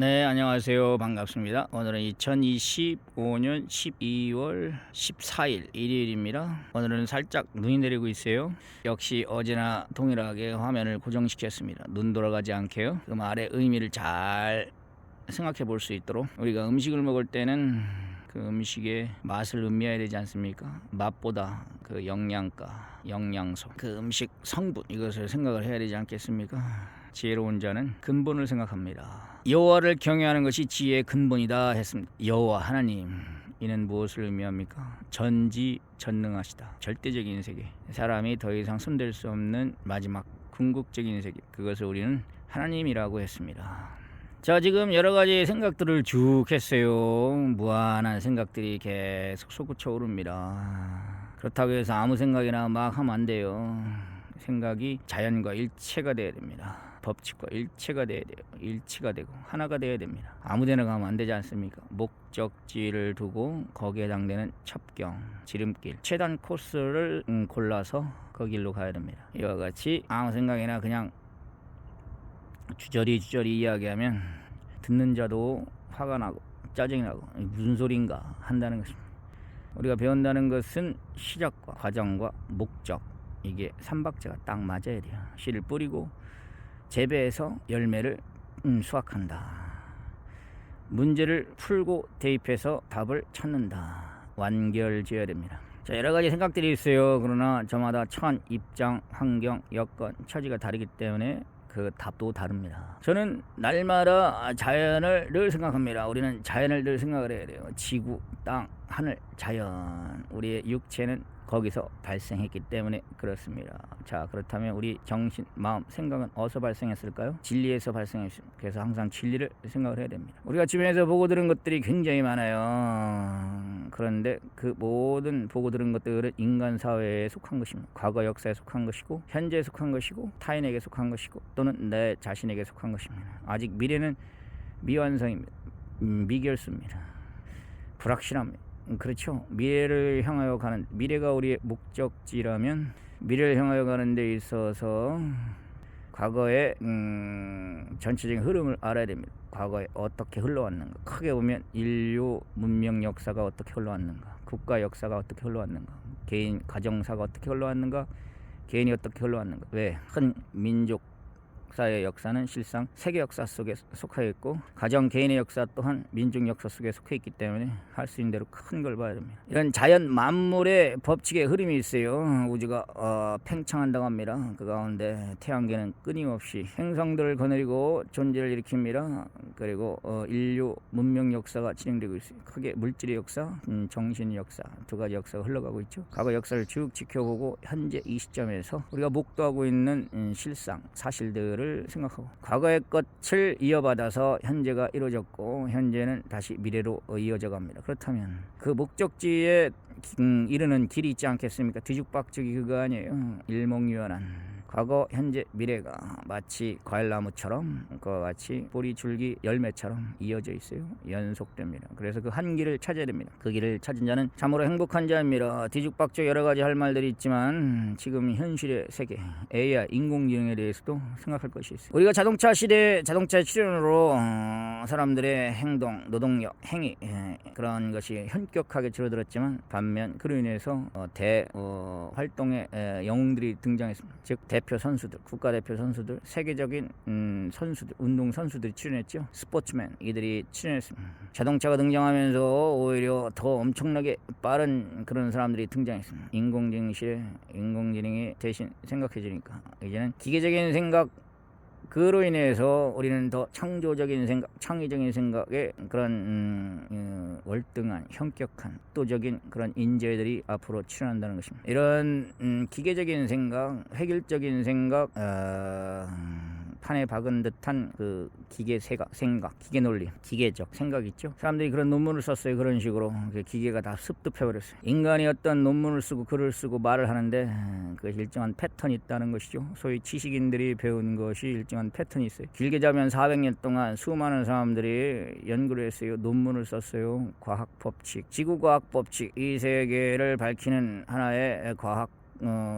네, 안녕하세요. 반갑습니다. 오늘은 2025년 12월 14일 일요일입니다. 오늘은 살짝 눈이 내리고 있어요. 역시 어제나 동일하게 화면을 고정시켰습니다. 눈 돌아가지 않게요. 그 말의 의미를 잘 생각해 볼 수 있도록 우리가 음식을 먹을 때는 그 음식의 맛을 음미해야 되지 않습니까? 맛보다 그 영양가, 영양소, 그 음식 성분 이것을 생각을 해야 되지 않겠습니까? 지혜로운 자는 근본을 생각합니다. 여호와를 경외하는 것이 지혜의 근본이다 했습니다. 여호와 하나님, 이는 무엇을 의미합니까? 전지전능하시다. 절대적인 세계, 사람이 더 이상 손댈 수 없는 마지막 궁극적인 세계, 그것을 우리는 하나님이라고 했습니다. 자, 지금 여러 가지 생각들을 쭉 했어요. 무한한 생각들이 계속 솟구쳐 오릅니다. 그렇다고 해서 아무 생각이나 막 하면 안 돼요. 생각이 자연과 일체가 돼야 됩니다. 법칙과 일체가 돼야 돼요. 일치가 되고 하나가 돼야 됩니다. 아무데나 가면 안 되지 않습니까? 목적지를 두고 거기에 해당되는 첩경, 지름길, 최단 코스를 골라서 그 길로 가야 됩니다. 이와 같이 아무 생각이나 그냥 주저리 이야기하면 듣는 자도 화가 나고 짜증이 나고 무슨 소린가 한다는 것입니다. 우리가 배운다는 것은 시작과 과정과 목적, 이게 삼박자가 딱 맞아야 돼요. 씨를 뿌리고 재배해서 열매를 수확한다. 문제를 풀고 대입해서 답을 찾는다. 완결지어야 됩니다. 자, 여러 가지 생각들이 있어요. 그러나 저마다 처한 입장, 환경, 여건, 처지가 다르기 때문에 그 답도 다릅니다. 저는 날마다 자연을 늘 생각합니다. 우리는 자연을 늘 생각을 해야 돼요. 지구, 땅, 하늘, 자연. 우리의 육체는 거기서 발생했기 때문에 그렇습니다. 자, 그렇다면 우리 정신, 마음, 생각은 어디서 발생했을까요? 진리에서 발생했습니다. 그래서 항상 진리를 생각을 해야 됩니다. 우리가 주변에서 보고 들은 것들이 굉장히 많아요. 그런데 그 모든 보고 들은 것들은 인간 사회에 속한 것입니다. 과거 역사에 속한 것이고, 현재에 속한 것이고, 타인에게 속한 것이고, 또는 내 자신에게 속한 것입니다. 아직 미래는 미완성입니다. 미결수입니다. 불확실합니다. 그렇죠. 미래를 향하여 가는, 미래가 우리의 목적지라면 미래를 향하여 가는 데 있어서 과거의 전체적인 흐름을 알아야 됩니다. 과거에 어떻게 흘러왔는가, 크게 보면 인류 문명 역사가 어떻게 흘러왔는가, 국가 역사가 어떻게 흘러왔는가, 개인 가정사가 어떻게 흘러왔는가, 개인이 어떻게 흘러왔는가. 왜? 큰 민족 사의 역사는 실상 세계 역사 속에 속해 있고, 가정 개인의 역사 또한 민족 역사 속에 속해 있기 때문에 할 수 있는 대로 큰 걸 봐야 됩니다. 이런 자연 만물의 법칙의 흐름이 있어요. 우주가 팽창한다고 합니다. 그 가운데 태양계는 끊임없이 행성들을 거느리고 존재를 일으킵니다. 그리고 인류 문명 역사가 진행되고 있어요. 크게 물질의 역사, 정신의 역사, 두 가지 역사가 흘러가고 있죠. 과거 역사를 쭉 지켜보고 현재 이 시점에서 우리가 목도하고 있는 실상 사실들을 생각하고, 과거의 것을 이어받아서 현재가 이루어졌고, 현재는 다시 미래로 이어져 갑니다. 그렇다면 그 목적지에 이르는 길이 있지 않겠습니까? 뒤죽박죽이 그거 아니에요. 일목요연한 과거, 현재, 미래가 마치 과일나무처럼, 그와 같이 뿌리, 줄기, 열매처럼 이어져 있어요. 연속됩니다. 그래서 그 한 길을 찾아야 됩니다. 그 길을 찾은 자는 참으로 행복한 자입니다. 뒤죽박죽 여러 가지 할 말들이 있지만 지금 현실의 세계, AI, 인공지능에 대해서도 생각할 것이 있어요. 우리가 자동차 시대, 자동차 출현으로 사람들의 행동, 노동력, 행위, 그런 것이 현격하게 줄어들었지만, 반면 그로 인해서 활동의 영웅들이 등장했습니다. 즉 대표 선수들, 국가대표 선수들, 세계적인 선수들, 운동 선수들이 출연했죠. 스포츠맨, 이들이 출연했습니다. 자동차가 등장하면서 오히려 더 엄청나게 빠른 그런 사람들이 등장했습니다. 인공지능 시대, 인공지능이 대신 생각해주니까 이제는 기계적인 생각, 그로 인해서 우리는 더 창조적인 생각, 창의적인 생각에 그런 월등한, 현격한, 압도적인 그런 인재들이 앞으로 출현한다는 것입니다. 이런 기계적인 생각, 획일적인 생각, 판에 박은 듯한 그 기계 생각, 기계 논리, 기계적 생각 있죠. 사람들이 그런 논문을 썼어요. 그런 식으로 기계가 다 습득해버렸어요. 인간이 어떤 논문을 쓰고 글을 쓰고 말을 하는데 그것이 일정한 패턴이 있다는 것이죠. 소위 지식인들이 배운 것이 일정한 패턴이 있어요. 길게 자면 400년 동안 수많은 사람들이 연구를 했어요. 논문을 썼어요. 과학 법칙, 지구과학 법칙, 이 세계를 밝히는 하나의 과학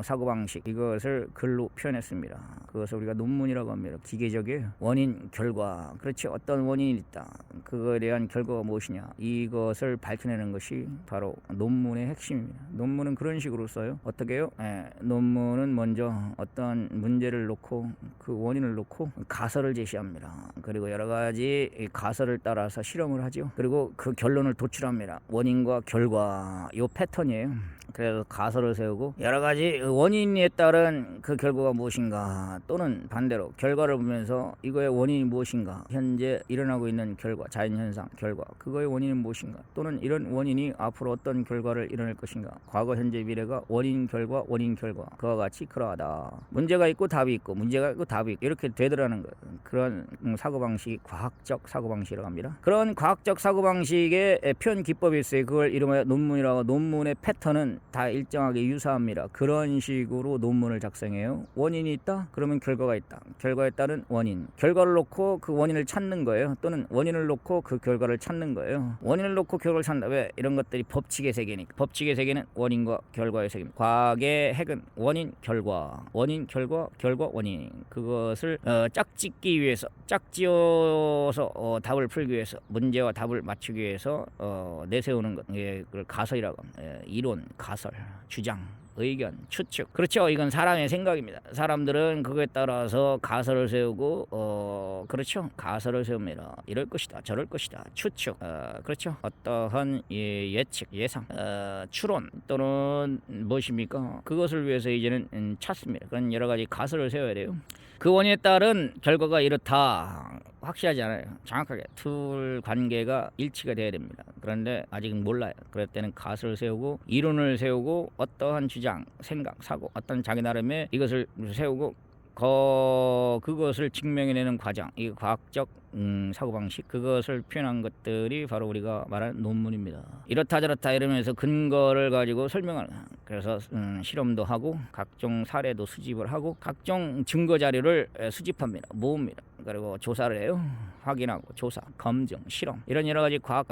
사고방식 이것을 글로 표현했습니다. 그것을 우리가 논문이라고 합니다. 기계적이에요. 원인 결과 그렇지 어떤 원인이 있다. 그거에 대한 결과가 무엇이냐 이것을 밝혀내는 것이 바로 논문의 핵심입니다. 논문은 그런 식으로 써요. 어떻게 해요? 논문은 먼저 어떤 문제를 놓고 그 원인을 놓고 가설을 제시합니다. 그리고 여러 가지 가설을 따라서 실험을 하죠. 그리고 그 결론을 도출합니다. 원인과 결과 요 패턴이에요. 그래서 가설을 세우고 여러 가지 원인에 따른 그 결과가 무엇인가 또는 반대로 결과를 보면서 이거의 원인이 무엇인가 현재 일어나고 있는 결과 자연현상 결과 그거의 원인은 무엇인가 또는 이런 원인이 앞으로 어떤 결과를 일어날 것인가 과거 현재 미래가 원인 결과 그와 같이 그러하다. 문제가 있고 답이 있고 문제가 있고 답이 있고 이렇게 되더라는 거예요. 그런 사고방식이 과학적 사고방식이라고 합니다. 그런 과학적 사고방식의 표현 기법이 있어요. 그걸 이름하여 논문이라고. 논문의 패턴은 다 일정하게 유사합니다. 그런 식으로 논문을 작성해요. 원인이 있다? 그러면 결과가 있다. 결과에 따른 원인. 결과를 놓고 그 원인을 찾는 거예요. 또는 원인을 놓고 그 결과를 찾는 거예요. 원인을 놓고 결과를 찾는다. 왜? 이런 것들이 법칙의 세계니까. 법칙의 세계는 원인과 결과의 세계입니다. 과학의 핵은 원인, 결과. 원인, 결과, 원인. 그것을 짝짓기 위해서 짝지어서 답을 풀기 위해서 문제와 답을 맞추기 위해서 내세우는 것. 그걸 가설이라고 합니다. 이론, 가설, 주장, 의견, 추측. 그렇죠. 이건 사람의 생각입니다. 사람들은 그거에 따라서 가설을 세우고 그렇죠. 가설을 세웁니다. 이럴 것이다. 저럴 것이다. 추측. 그렇죠. 어떠한 예측, 예상, 추론 또는 무엇입니까? 그것을 위해서 이제는 찾습니다. 그런 여러 가지 가설을 세워야 돼요. 그 원인에 따른 결과가 이렇다. 확실하지 않아요. 정확하게 둘 관계가 일치가 돼야 됩니다. 그런데 아직은 몰라요. 그럴 때는 가설을 세우고 이론을 세우고 어떠한 주장, 생각, 사고 어떤 자기 나름의 이것을 세우고 그것을 증명해내는 과정, 이 과학적 사고방식 그것을 표현한 것들이 바로 우리가 말하는 논문입니다. 이렇다 저렇다 이러면서 근거를 가지고 설명하는 그래서 실험도 하고 각종 사례도 수집을 하고 각종 증거 자료를 수집합니다. 모읍니다. 그리고 조사를 해요. 확인하고 조사, 검증, 실험 이런 여러 가지 과학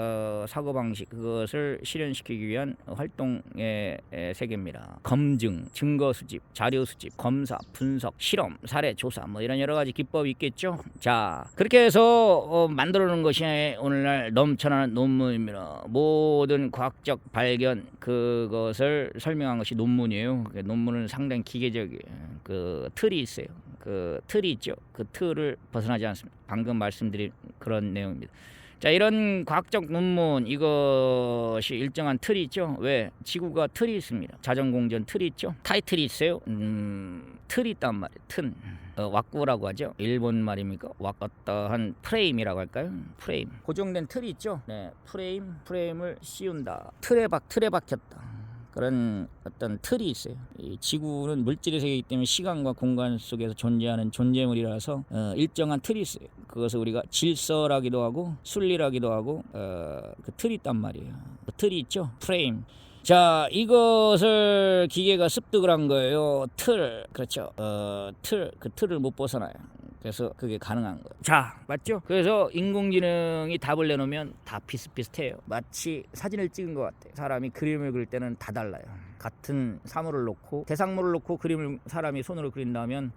사고방식 그것을 실현시키기 위한 활동의 세계입니다. 검증, 증거 수집, 자료 수집, 검사, 분석, 실험, 사례, 조사 뭐 이런 여러 가지 기법이 있겠죠. 자 그렇게 해서 만들어 놓은 것이 오늘날 넘쳐나는 논문입니다. 모든 과학적 발견 그것을 설명한 것이 논문이에요. 논문은 상당히 기계적이에요. 그 틀이 있어요. 그 틀이 있죠. 그 틀을 벗어나지 않습니다. 방금 말씀드린 그런 내용입니다. 자 이런 과학적 논문 이것이 일정한 틀이 있죠. 왜? 지구가 틀이 있습니다. 자전공전 틀이 있죠. 타이틀이 있어요. 틀이 있단 말이에요. 튼 왁구라고 하죠. 일본 말입니까? 어떠한 프레임이라고 할까요? 프레임 고정된 틀이 있죠. 네, 프레임을 씌운다. 틀에 박혔다. 그런 어떤 틀이 있어요. 이 지구는 물질의 세계이기 때문에 시간과 공간 속에서 존재하는 존재물이라서 일정한 틀이 있어요. 그것을 우리가 질서라기도 하고 순리라기도 하고 그 틀이 있단 말이에요. 그 틀이 있죠. 프레임. 자 이것을 기계가 습득을 한 거예요. 틀 그렇죠. 그 틀을 못 벗어나요. 그래서 그게 가능한 거예요. 자 맞죠? 그래서 인공지능이 답을 내놓으면 다 비슷비슷해요. 마치 사진을 찍은 것 같아요. 사람이 그림을 그릴 때는 다 달라요. 같은 사물을 놓고 대상물을 놓고 그림을 사람이 손으로 그린다면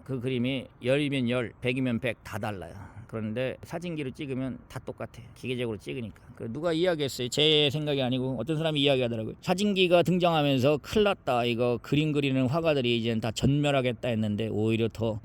그 그림이 10이면 10, 100이면 100 다 달라요. 그런데 사진기로 찍으면 다 똑같아요. 기계적으로 찍으니까. 누가 이야기했어요. 제 생각이 아니고 어떤 사람이 이야기하더라고요. 사진기가 등장하면서 큰일 났다. 이거 그림 그리는 화가들이 이제는 다 전멸하겠다 했는데 오히려 더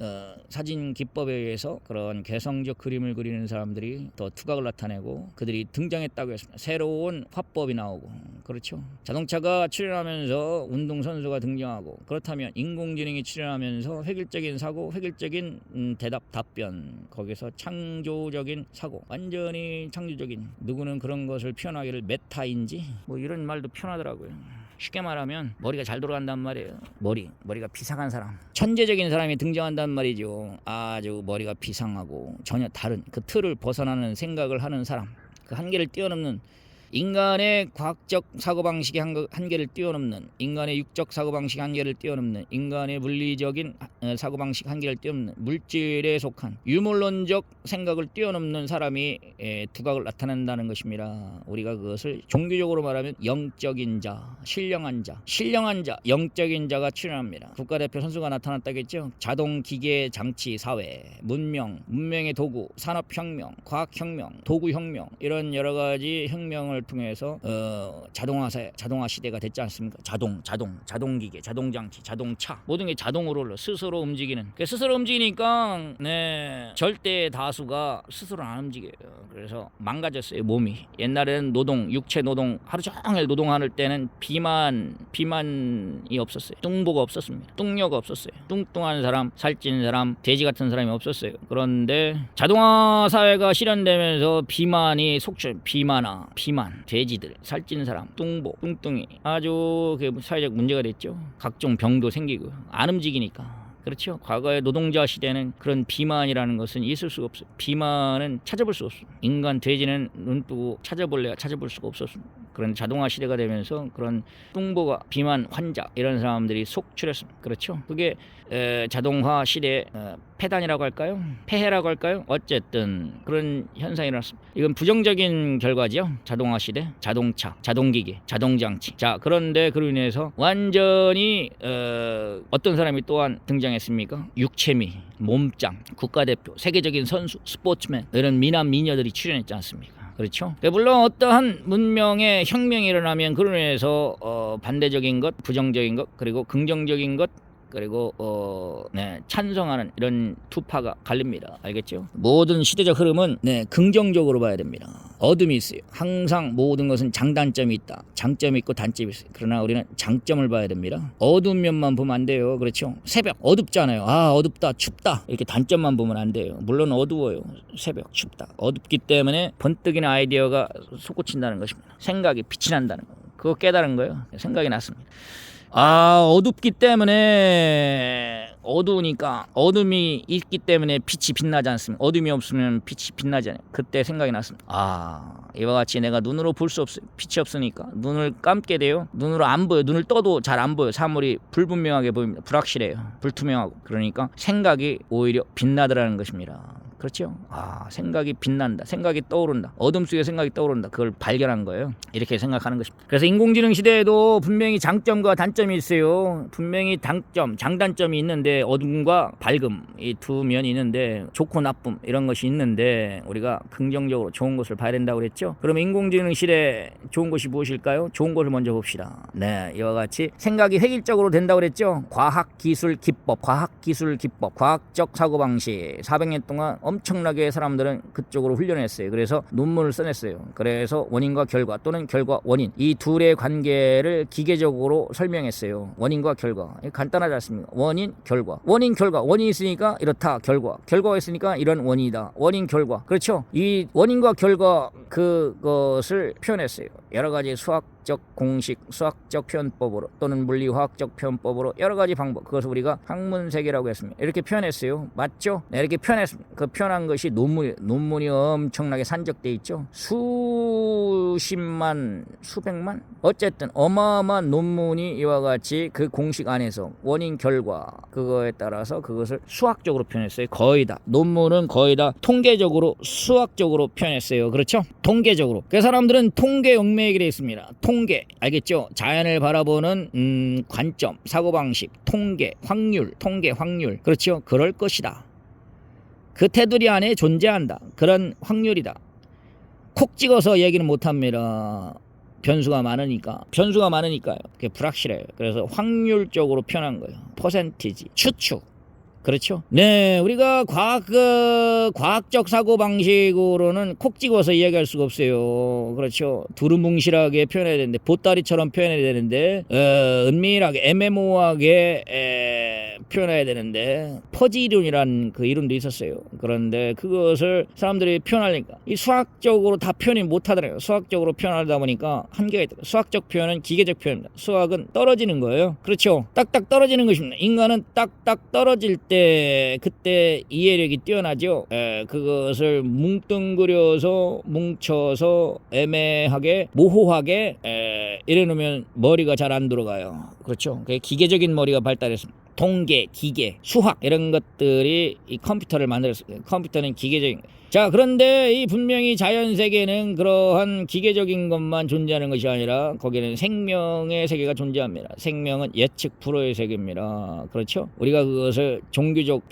사진 기법에 의해서 그런 개성적 그림을 그리는 사람들이 더 투각을 나타내고 그들이 등장했다고 했습니다. 새로운 화법이 나오고 그렇죠. 자동차가 출현하면서 운동선수가 등장하고 그렇다면 인공지능이 출현하면서 획일적인 사고, 획일적인 대답, 답변 거기서 창조적인 사고 완전히 창조적인 누구는 그런 것을 표현하기를 메타인지 뭐 이런 말도 표현하더라고요. 쉽게 말하면 머리가 잘 돌아간단 말이에요. 머리가 비상한 사람 천재적인 사람이 등장한단 말이죠. 아주 머리가 비상하고 전혀 다른 그 틀을 벗어나는 생각을 하는 사람 그 한계를 뛰어넘는 인간의 과학적 사고방식의 한계를 뛰어넘는, 인간의 육적 사고방식 한계를 뛰어넘는, 인간의 물리적인 사고방식 한계를 뛰어넘는, 물질에 속한 유물론적 생각을 뛰어넘는 사람이 두각을 나타낸다는 것입니다. 우리가 그것을 종교적으로 말하면 영적인 자, 신령한 자, 영적인 자가 출현합니다. 국가대표 선수가 나타났다겠죠. 자동, 기계, 장치, 사회, 문명의 도구, 산업혁명, 과학혁명, 도구혁명, 이런 여러가지 혁명을 통해서 자동화 시대가 됐지 않습니까? 자동기계, 자동장치, 자동차, 모든 게 자동으로 스스로 움직이는. 스스로 움직이니까 절대 다수가 스스로 안 움직여요. 그래서 망가졌어요, 몸이. 옛날에는 육체 노동, 하루 종일 노동할 때는 비만이 없었어요. 뚱보가 없었습니다. 뚱녀가 없었어요. 뚱뚱한 사람, 살찐 사람, 돼지 같은 사람이 없었어요. 그런데 자동화 사회가 실현되면서 비만이 비만, 돼지들, 살찐 사람, 뚱보, 뚱뚱이, 아주 사회적 문제가 됐죠. 각종 병도 생기고 안 움직이니까. 그렇죠. 과거의 노동자 시대는 그런 비만이라는 것은 있을 수가 없어요. 비만은 찾아볼 수 없어요. 인간, 돼지는 눈 뜨고 찾아볼 수가 없었습니다. 그런 자동화 시대가 되면서 그런 뚱보가, 비만 환자, 이런 사람들이 속출했습니다. 그렇죠. 그게 자동화 시대의 폐단이라고 할까요? 폐해라고 할까요? 어쨌든 그런 현상이 일어났습니다. 이건 부정적인 결과죠. 자동화 시대, 자동차, 자동기계, 자동장치. 자, 그런데 그로 인해서 완전히 어떤 사람이 또한 등장했습니까? 육체미, 몸짱, 국가대표, 세계적인 선수, 스포츠맨, 이런 미남 미녀들이 출연했지 않습니까? 그렇죠. 물론 어떠한 문명의 혁명이 일어나면 그로 인해서 반대적인 것, 부정적인 것, 그리고 긍정적인 것, 그리고 찬성하는 이런 투파가 갈립니다. 알겠죠? 모든 시대적 흐름은 긍정적으로 봐야 됩니다. 어둠이 있어요. 항상 모든 것은 장단점이 있다. 장점이 있고 단점이 있어요. 그러나 우리는 장점을 봐야 됩니다. 어두운 면만 보면 안 돼요. 그렇죠? 새벽 어둡잖아요. 아, 어둡다, 춥다, 이렇게 단점만 보면 안 돼요. 물론 어두워요. 새벽 춥다, 어둡기 때문에 번뜩이는 아이디어가 솟구친다는 것입니다. 생각이 빛이 난다는 거, 그거 깨달은 거예요. 생각이 났습니다. 어둡기 때문에, 어두우니까, 어둠이 있기 때문에 빛이 빛나지 않습니까? 어둠이 없으면 빛이 빛나지 않아요. 그때 생각이 났습니다. 이와 같이 내가 눈으로 볼 수 없어요. 빛이 없으니까 눈을 감게 돼요. 눈으로 안 보여. 눈을 떠도 잘 안 보여. 사물이 불분명하게 보입니다. 불확실해요. 불투명하고. 그러니까 생각이 오히려 빛나더라는 것입니다. 그렇죠? 생각이 빛난다. 생각이 떠오른다. 어둠 속에 생각이 떠오른다. 그걸 발견한 거예요. 이렇게 생각하는 것입니다. 그래서 인공지능 시대에도 분명히 장점과 단점이 있어요. 분명히 장단점이 있는데, 어둠과 밝음, 이 두 면이 있는데, 좋고 나쁨, 이런 것이 있는데, 우리가 긍정적으로 좋은 것을 봐야 된다고 그랬죠. 그럼 인공지능 시대 좋은 것이 무엇일까요? 좋은 것을 먼저 봅시다. 이와 같이 생각이 획일적으로 된다고 그랬죠. 과학기술 기법, 과학적 사고방식, 400년 동안 엄청나게 사람들은 그쪽으로 훈련했어요. 그래서 논문을 써냈어요. 그래서 원인과 결과, 또는 결과 원인, 이 둘의 관계를 기계적으로 설명했어요. 원인과 결과, 간단하지 않습니까? 원인 결과, 원인이 있으니까 이렇다, 결과가 있으니까 이런 원인이다, 원인 결과. 그렇죠? 이 원인과 결과, 그것을 표현했어요. 여러 가지 수학적 공식, 수학적 표현법으로, 또는 물리화학적 표현법으로 여러 가지 방법, 그것을 우리가 학문세계라고 했습니다. 이렇게 표현했어요. 맞죠? 이렇게 표현했습니다. 그 표현한 것이 논문이 엄청나게 산적돼 있죠. 수십만, 수백만, 어쨌든 어마어마한 논문이 이와 같이 그 공식 안에서 원인 결과, 그거에 따라서 그것을 수학적으로 표현했어요. 거의 다 논문은 거의 다 통계적으로, 수학적으로 표현했어요. 그렇죠? 통계적으로. 그 사람들은 통계 얽매이게 되어 있습니다. 통계, 알겠죠? 자연을 바라보는 관점, 사고방식, 통계, 확률. 그렇죠? 그럴 것이다. 그 테두리 안에 존재한다. 그런 확률이다. 콕 찍어서 얘기는 못합니다. 변수가 많으니까요. 그게 불확실해요. 그래서 확률적으로 표현한 거예요. 퍼센티지, 추측. 그렇죠? 우리가 과학적 사고 방식으로는 콕 찍어서 이야기할 수가 없어요. 그렇죠? 두루뭉실하게 표현해야 되는데, 보따리처럼 표현해야 되는데, 은밀하게, 애매모호하게 표현해야 되는데, 퍼지 이론이란 그 이론도 있었어요. 그런데 그것을 사람들이 표현하니까 이 수학적으로 다 표현이 못하더라고요. 수학적으로 표현하다 보니까 한계가 있다. 수학적 표현은 기계적 표현입니다. 수학은 떨어지는 거예요. 그렇죠? 딱딱 떨어지는 것입니다. 인간은 딱딱 떨어질 때 그때 이해력이 뛰어나죠. 그것을 뭉뚱그려서 뭉쳐서 애매하게 모호하게 이래놓으면 머리가 잘 안 들어가요. 그렇죠. 기계적인 머리가 발달했습니다. 통계, 기계, 수학 이런 것들이 이 컴퓨터를 만들었어요. 컴퓨터는 기계적인 거. 자, 그런데 이 분명히 자연 세계는 그러한 기계적인 것만 존재하는 것이 아니라 거기는 생명의 세계가 존재합니다. 생명은 예측 불허의 세계입니다. 그렇죠? 우리가 그것을 종교적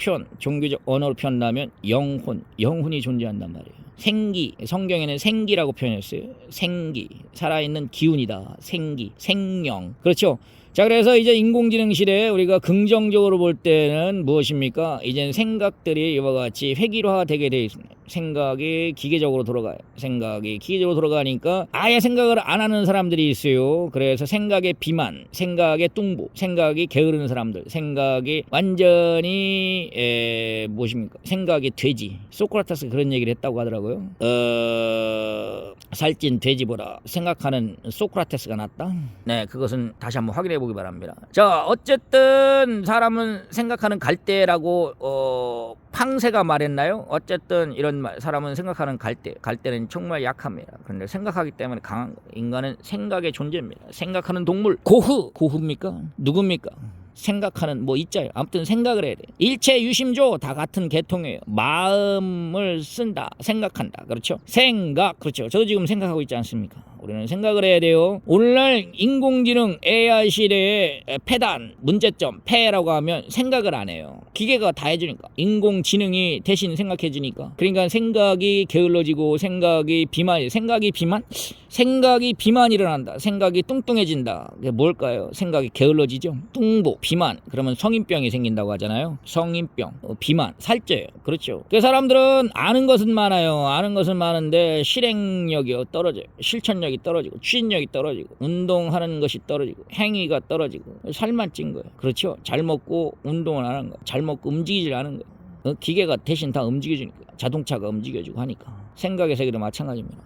언어로 표현하면 영혼이 존재한단 말이에요. 생기, 성경에는 생기라고 표현했어요. 생기, 살아있는 기운이다. 생기, 생명. 그렇죠? 자, 그래서 이제 인공지능 시대에 우리가 긍정적으로 볼 때는 무엇입니까? 이제는 생각들이 이와 같이 획일화되게 되어 있습니다. 생각이 기계적으로 돌아가요. 생각이 기계적으로 돌아가니까 아예 생각을 안 하는 사람들이 있어요. 그래서 생각의 비만, 생각의 뚱보, 생각이 게으른 사람들, 생각이 완전히 무엇입니까? 생각이 돼지. 소크라테스가 그런 얘기를 했다고 하더라고요. 살찐 돼지보다 생각하는 소크라테스가 낫다. 네, 그것은 다시 한번 확인해 보기 바랍니다. 자, 어쨌든 사람은 생각하는 갈대라고 팡세가 말했나요? 어쨌든 이런 말, 사람은 생각하는 갈대는 정말 약합니다. 그런데 생각하기 때문에 강한 거예요. 인간은 생각의 존재입니다. 생각하는 동물, 고흐입니까? 누굽니까? 생각하는 뭐 있자요. 아무튼 생각을 해야 돼. 일체 유심조 다 같은 계통이에요. 마음을 쓴다, 생각한다. 그렇죠? 생각, 그렇죠. 저도 지금 생각하고 있지 않습니까? 우리는 생각을 해야 돼요. 오늘날 인공지능 AI 시대의 폐단, 문제점, 폐라고 하면 생각을 안 해요. 기계가 다 해주니까. 인공지능이 대신 생각해주니까. 그러니까 생각이 게을러지고 생각이 비만? 생각이 비만 일어난다. 생각이 뚱뚱해진다. 그게 뭘까요? 생각이 게을러지죠. 뚱보, 비만. 그러면 성인병이 생긴다고 하잖아요. 성인병, 비만, 살쪄요. 그렇죠. 그 사람들은 아는 것은 많아요. 아는 것은 많은데 실행력이 떨어져요. 실천력이 떨어지고 추진력이 떨어지고 운동하는 것이 떨어지고 행위가 떨어지고 살만 찐 거예요. 그렇죠. 잘 먹고 운동을 안 하는 거예요. 잘 먹고 움직이질 않은 거예요. 기계가 대신 다 움직여주니까. 자동차가 움직여주고 하니까. 생각의 세계도 마찬가지입니다.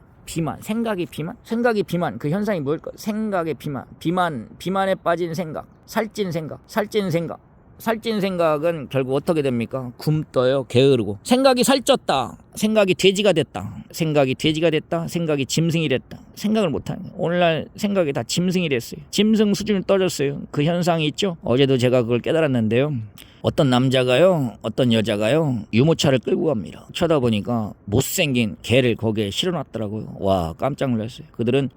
생각이 비만. 그 현상이 뭘까? 생각의 비만에 빠진 생각, 살찐 생각은 결국 어떻게 됩니까? 굶떠요. 게으르고. 생각이 살쪘다. 생각이 돼지가 됐다. 생각이 짐승이 됐다. 생각을 못하는 거예요. 오늘날 생각이 다 짐승이 됐어요. 짐승 수준을 떨어졌어요. 그 현상이 있죠. 어제도 제가 그걸 깨달았는데요. 어떤 남자가요, 어떤 여자가요, 유모차를 끌고 갑니다. 쳐다보니까 못생긴 개를 거기에 실어놨더라고요. 와, 깜짝 놀랐어요. 그들은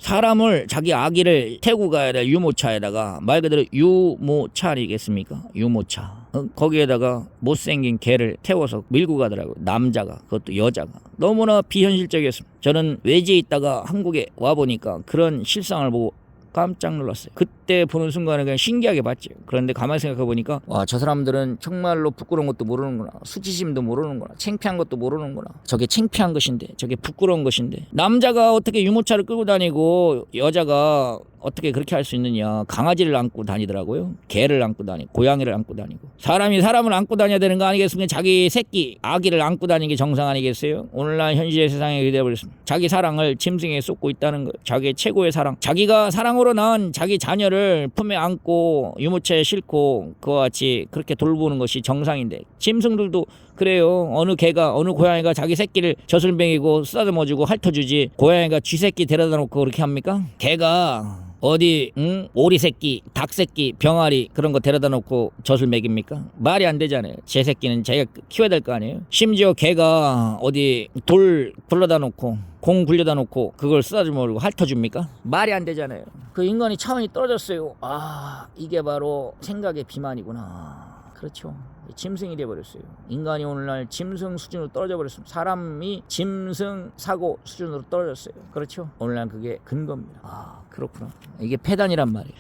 자기 아기를 태우고 가야 될 유모차에다가, 말 그대로 유모차 아니겠습니까? 유모차. 거기에다가 못생긴 개를 태워서 밀고 가더라고요. 남자가, 그것도 여자가. 너무나 비현실적이었습니다. 저는 외지에 있다가 한국에 와보니까 그런 실상을 보고 깜짝 놀랐어요. 그때 보는 순간에 그냥 신기하게 봤죠. 그런데 가만히 생각해 보니까 와, 저 사람들은 정말로 부끄러운 것도 모르는구나. 수치심도 모르는구나. 창피한 것도 모르는구나. 저게 창피한 것인데, 저게 부끄러운 것인데. 남자가 어떻게 유모차를 끌고 다니고 여자가 어떻게 그렇게 할 수 있느냐. 강아지를 안고 다니더라고요. 개를 안고 다니고 고양이를 안고 다니고. 사람이 사람을 안고 다녀야 되는 거 아니겠습니까? 자기 새끼 아기를 안고 다니는 게 정상 아니겠어요? 오늘날 현실의 세상에 되어버렸습니다. 자기 사랑을 짐승에 쏟고 있다는 거예요. 자기의 최고의 사랑, 자기가 사랑으로 낳은 자기 자녀를 품에 안고 유모차에 싣고 그와 같이 그렇게 돌보는 것이 정상인데, 짐승들도 그래요. 어느 개가, 어느 고양이가 자기 새끼를 젖을 먹이고 쓰다듬어주고 핥아주지, 고양이가 쥐 새끼 데려다 놓고 그렇게 합니까? 개가 어디 오리 새끼, 닭 새끼, 병아리 그런 거 데려다 놓고 젖을 먹입니까? 말이 안 되잖아요. 제 새끼는 자기가 키워야 될 거 아니에요. 심지어 개가 어디 돌 굴러다 놓고 공 굴려다 놓고 그걸 쓰다듬어 핥아줍니까? 말이 안 되잖아요. 그 인간이 차원이 떨어졌어요. 아, 이게 바로 생각의 비만이구나. 그렇죠. 짐승이 되어버렸어요. 인간이 오늘날 짐승 수준으로 떨어져 버렸습니다. 사람이 짐승 사고 수준으로 떨어졌어요. 그렇죠. 오늘날 그게 근거입니다. 아, 그렇구나. 이게 폐단이란 말이에요.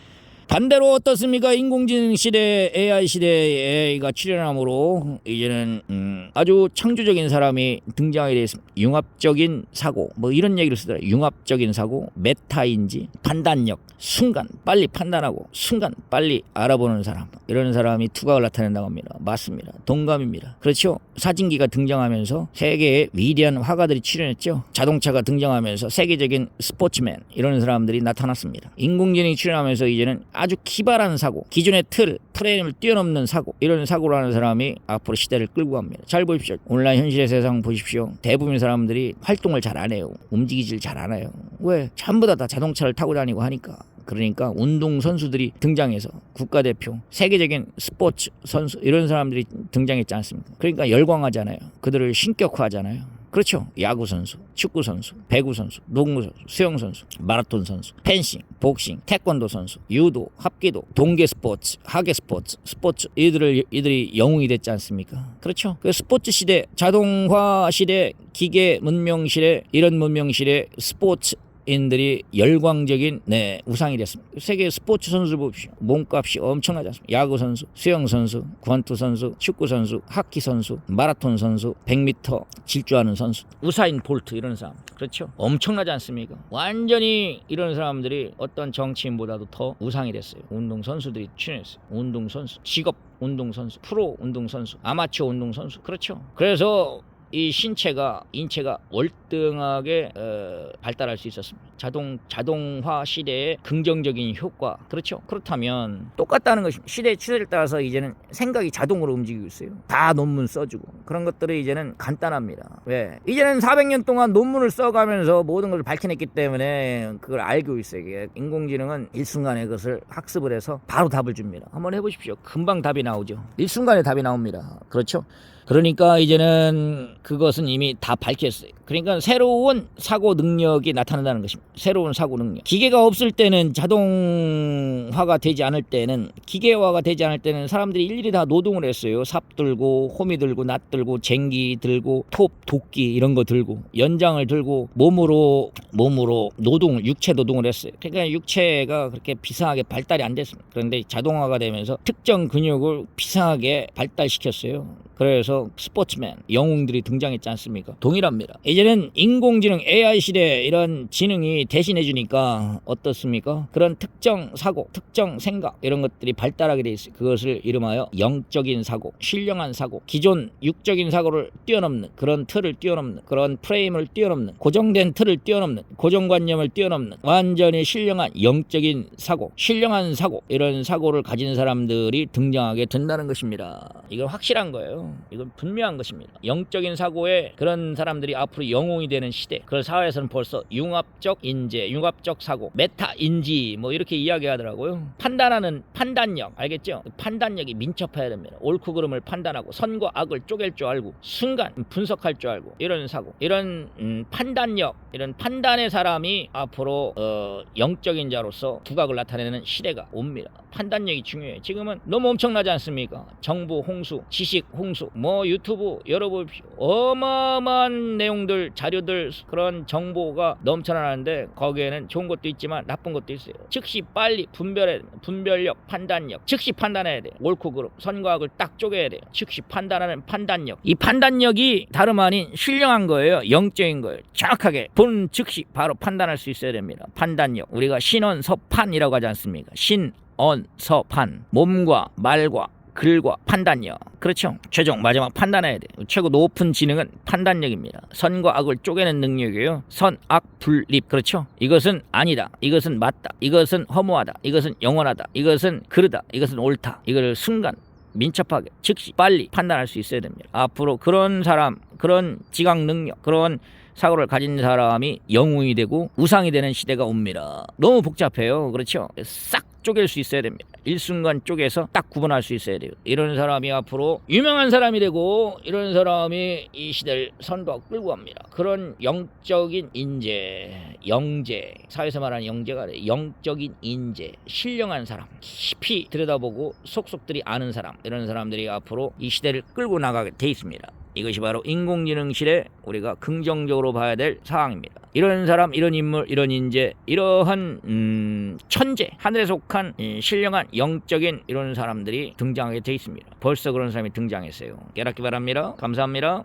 반대로 어떻습니까? 인공지능 시대, AI 시대에 AI가 출현함으로 이제는 아주 창조적인 사람이 등장하게 되어 있습니다. 융합적인 사고, 뭐 이런 얘기를 쓰더라고요. 융합적인 사고, 메타인지, 판단력, 순간 빨리 판단하고 순간 빨리 알아보는 사람, 이런 사람이 두각을 나타낸다고 합니다. 맞습니다. 동감입니다. 그렇죠. 사진기가 등장하면서 세계의 위대한 화가들이 출연했죠. 자동차가 등장하면서 세계적인 스포츠맨, 이런 사람들이 나타났습니다. 인공지능이 출연하면서 이제는 아주 기발한 사고, 기존의 틀 프레임을 뛰어넘는 사고, 이런 사고를 하는 사람이 앞으로 시대를 끌고 갑니다. 잘 보십시오. 온라인 현실의 세상 보십시오. 대부분의 사람들이 활동을 잘 안 해요. 움직이질 잘 안 해요. 왜? 전부 다 자동차를 타고 다니고 하니까. 그러니까 운동선수들이 등장해서 국가대표, 세계적인 스포츠 선수 이런 사람들이 등장했지 않습니까? 그러니까 열광하잖아요. 그들을 신격화하잖아요. 그렇죠. 야구선수, 축구선수, 배구선수, 농구선수, 수영선수, 마라톤 선수, 펜싱, 복싱, 태권도 선수, 유도, 합기도, 동계 스포츠, 하계 스포츠, 이들이 영웅이 됐지 않습니까? 그렇죠. 그 스포츠 시대, 자동화 시대, 기계 문명 시대, 이런 문명 시대 스포츠 인들이 열광적인 우상이 됐습니다. 세계 스포츠 선수들 보십시오. 몸값이 엄청나지 않습니까? 야구 선수, 수영 선수, 권투 선수, 축구 선수, 하키 선수, 마라톤 선수, 100m 질주하는 선수, 우사인 볼트 이런 사람. 그렇죠? 엄청나지 않습니까? 완전히 이런 사람들이 어떤 정치인보다도 더 우상이 됐어요. 운동 선수들이 출연했어요. 운동 선수, 직업 운동 선수, 프로 운동 선수, 아마추어 운동 선수. 그렇죠? 그래서 이 인체가 월등하게 발달할 수 있었습니다. 자동화 시대의 긍정적인 효과. 그렇죠. 그렇다면 똑같다는 것입니다. 추세를 따라서 이제는 생각이 자동으로 움직이고 있어요. 다 논문 써주고 그런 것들이 이제는 간단합니다. 왜? 이제는 400년 동안 논문을 써가면서 모든 것을 밝혀냈기 때문에 그걸 알고 있어요. 인공지능은 일순간에 그것을 학습을 해서 바로 답을 줍니다. 한번 해보십시오. 금방 답이 나오죠. 일순간에 답이 나옵니다. 그렇죠. 그러니까 이제는 그것은 이미 다 밝혔어요. 그러니까 새로운 사고 능력이 나타난다는 것입니다. 새로운 사고 능력. 기계가 없을 때는, 자동화가 되지 않을 때는, 기계화가 되지 않을 때는 사람들이 일일이 다 노동을 했어요. 삽 들고, 호미 들고, 낫 들고, 쟁기 들고, 톱, 도끼 이런 거 들고, 연장을 들고 몸으로 육체 노동을 했어요. 그러니까 육체가 그렇게 비상하게 발달이 안 됐습니다. 그런데 자동화가 되면서 특정 근육을 비상하게 발달시켰어요. 그래서 스포츠맨, 영웅들이 등장했지 않습니까? 동일합니다. 이제는 인공지능 AI 시대에 이런 지능이 대신해 주니까 어떻습니까? 그런 특정 사고, 특정 생각 이런 것들이 발달하게 돼 있어요. 그것을 이름하여 영적인 사고, 신령한 사고, 기존 육적인 사고를 뛰어넘는, 그런 틀을 뛰어넘는, 그런 프레임을 뛰어넘는, 고정된 틀을 뛰어넘는, 고정관념을 뛰어넘는 완전히 신령한 영적인 사고, 신령한 사고, 이런 사고를 가진 사람들이 등장하게 된다는 것입니다. 이건 확실한 거예요. 이건 분명한 것입니다. 영적인 사고에 그런 사람들이 앞으로 영웅이 되는 시대. 그 사회에서는 벌써 융합적 인재, 융합적 사고, 메타 인지 뭐 이렇게 이야기하더라고요. 판단하는 판단력, 알겠죠? 판단력이 민첩해야 됩니다. 옳고 그름을 판단하고 선과 악을 쪼갤 줄 알고 순간 분석할 줄 알고, 이런 사고, 이런 판단력, 이런 판단의 사람이 앞으로 영적인 자로서 두각을 나타내는 시대가 옵니다. 판단력이 중요해요. 지금은 너무 엄청나지 않습니까? 정보 홍수, 지식 홍수, 뭐 유튜브 열어보십시오. 어마어마한 내용들, 자료들, 그런 정보가 넘쳐나는데 거기에는 좋은 것도 있지만 나쁜 것도 있어요. 즉시 빨리 분별해야 됩니다. 분별력, 판단력, 즉시 판단해야 돼요. 옳고 그름, 선과 악을 딱 쪼개야 돼요. 즉시 판단하는 판단력. 이 판단력이 다름 아닌 신령한 거예요. 영적인 거예요. 정확하게 본 즉시 바로 판단할 수 있어야 됩니다. 판단력. 우리가 신언서판이라고 하지 않습니까? 신언서판. 몸과 말과 글과 판단력. 그렇죠. 최종 마지막 판단해야 돼요. 최고 높은 지능은 판단력입니다. 선과 악을 쪼개는 능력이에요. 선, 악, 분립. 그렇죠. 이것은 아니다, 이것은 맞다, 이것은 허무하다, 이것은 영원하다, 이것은 그르다, 이것은 옳다. 이걸 순간 민첩하게 즉시 빨리 판단할 수 있어야 됩니다. 앞으로 그런 사람, 그런 지각 능력, 그런 사고를 가진 사람이 영웅이 되고 우상이 되는 시대가 옵니다. 너무 복잡해요. 그렇죠. 싹 쪼갤 수 있어야 됩니다. 일순간 쪼개서 딱 구분할 수 있어야 돼요. 이런 사람이 앞으로 유명한 사람이 되고, 이런 사람이 이 시대를 선도하고 끌고 갑니다. 그런 영적인 인재, 영재, 사회에서 말하는 영재가 아니라 영적인 인재, 신령한 사람, 깊이 들여다보고 속속들이 아는 사람, 이런 사람들이 앞으로 이 시대를 끌고 나가게 돼 있습니다. 이것이 바로 인공지능 시대 우리가 긍정적으로 봐야 될 사항입니다. 이런 사람, 이런 인물, 이런 인재, 이러한 천재, 하늘에 속한 신령한 영적인 이런 사람들이 등장하게 돼 있습니다. 벌써 그런 사람이 등장했어요. 깨닫기 바랍니다. 감사합니다.